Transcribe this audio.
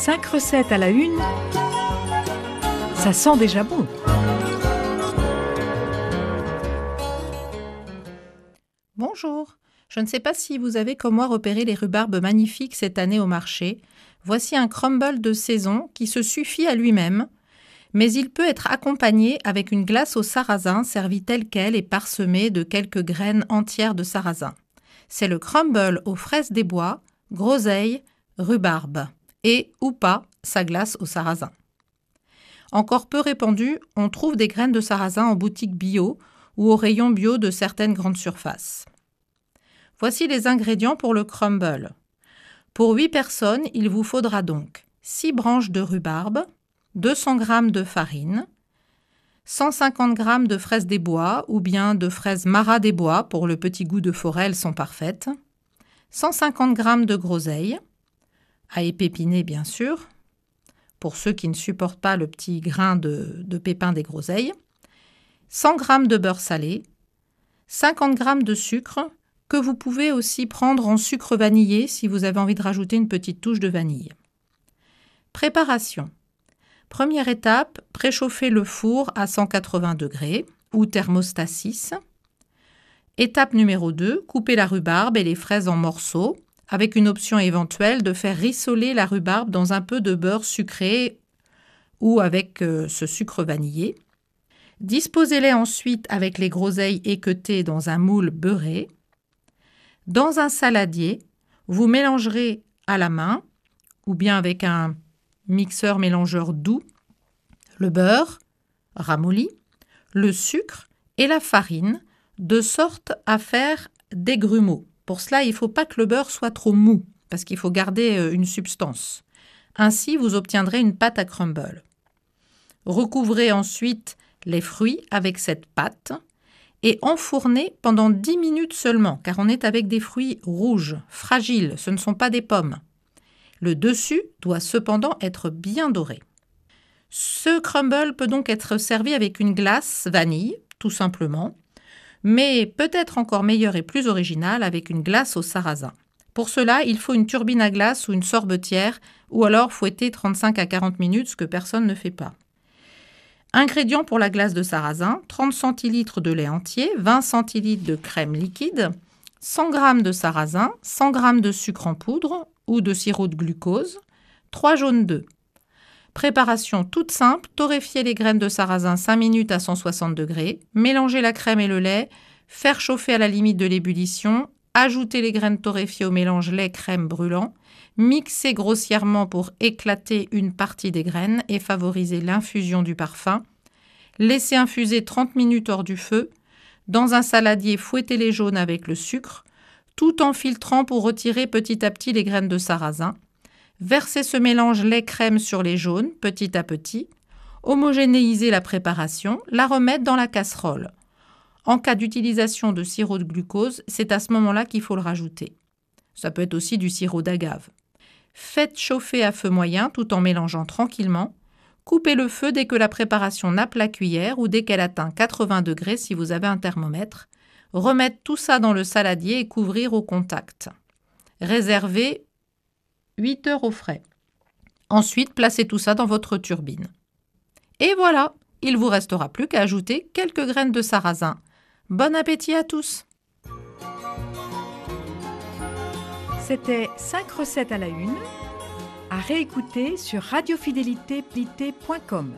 5 recettes à la une, ça sent déjà bon. Bonjour, je ne sais pas si vous avez comme moi repéré les rhubarbes magnifiques cette année au marché. Voici un crumble de saison qui se suffit à lui-même, mais il peut être accompagné avec une glace au sarrasin servie telle qu'elle et parsemée de quelques graines entières de sarrasin. C'est le crumble aux fraises des bois, groseille, rhubarbe et, ou pas, sa glace au sarrasin. Encore peu répandu, on trouve des graines de sarrasin en boutique bio ou au rayon bio de certaines grandes surfaces. Voici les ingrédients pour le crumble. Pour 8 personnes, il vous faudra donc 6 branches de rhubarbe, 200 g de farine, 150 g de fraises des bois ou bien de fraises Marat des bois, pour le petit goût de forêt, elles sont parfaites, 150 g de groseille, à épépiner bien sûr, pour ceux qui ne supportent pas le petit grain de pépins des groseilles, 100 g de beurre salé, 50 g de sucre, que vous pouvez aussi prendre en sucre vanillé si vous avez envie de rajouter une petite touche de vanille. Préparation. Première étape, préchauffer le four à 180 degrés ou thermostat 6. Étape numéro 2, couper la rhubarbe et les fraises en morceaux, avec une option éventuelle de faire rissoler la rhubarbe dans un peu de beurre sucré ou avec ce sucre vanillé. Disposez-les ensuite avec les groseilles équeutées dans un moule beurré. Dans un saladier, vous mélangerez à la main ou bien avec un mixeur mélangeur doux le beurre ramolli, le sucre et la farine de sorte à faire des grumeaux. Pour cela, il ne faut pas que le beurre soit trop mou parce qu'il faut garder une substance. Ainsi, vous obtiendrez une pâte à crumble. Recouvrez ensuite les fruits avec cette pâte et enfournez pendant 10 minutes seulement, car on est avec des fruits rouges, fragiles, ce ne sont pas des pommes. Le dessus doit cependant être bien doré. Ce crumble peut donc être servi avec une glace vanille, tout simplement, mais peut-être encore meilleur et plus original avec une glace au sarrasin. Pour cela, il faut une turbine à glace ou une sorbetière, ou alors fouetter 35 à 40 minutes, ce que personne ne fait pas. Ingrédients pour la glace de sarrasin, 30 centilitres de lait entier, 20 centilitres de crème liquide, 100 g de sarrasin, 100 g de sucre en poudre ou de sirop de glucose, 3 jaunes d'œufs. Préparation toute simple, torréfier les graines de sarrasin 5 minutes à 160 degrés, mélanger la crème et le lait, faire chauffer à la limite de l'ébullition, ajouter les graines torréfiées au mélange lait-crème brûlant, mixer grossièrement pour éclater une partie des graines et favoriser l'infusion du parfum. Laisser infuser 30 minutes hors du feu. Dans un saladier, fouetter les jaunes avec le sucre, tout en filtrant pour retirer petit à petit les graines de sarrasin. Verser ce mélange lait-crème sur les jaunes, petit à petit. Homogénéiser la préparation, la remettre dans la casserole. En cas d'utilisation de sirop de glucose, c'est à ce moment-là qu'il faut le rajouter. Ça peut être aussi du sirop d'agave. Faites chauffer à feu moyen tout en mélangeant tranquillement. Coupez le feu dès que la préparation nappe la cuillère ou dès qu'elle atteint 80 degrés si vous avez un thermomètre. Remettre tout ça dans le saladier et couvrir au contact. Réservez 8 heures au frais. Ensuite, placez tout ça dans votre turbine. Et voilà, il ne vous restera plus qu'à ajouter quelques graines de sarrasin. Bon appétit à tous! C'était 5 recettes à la une, à réécouter sur radiofidélité.com.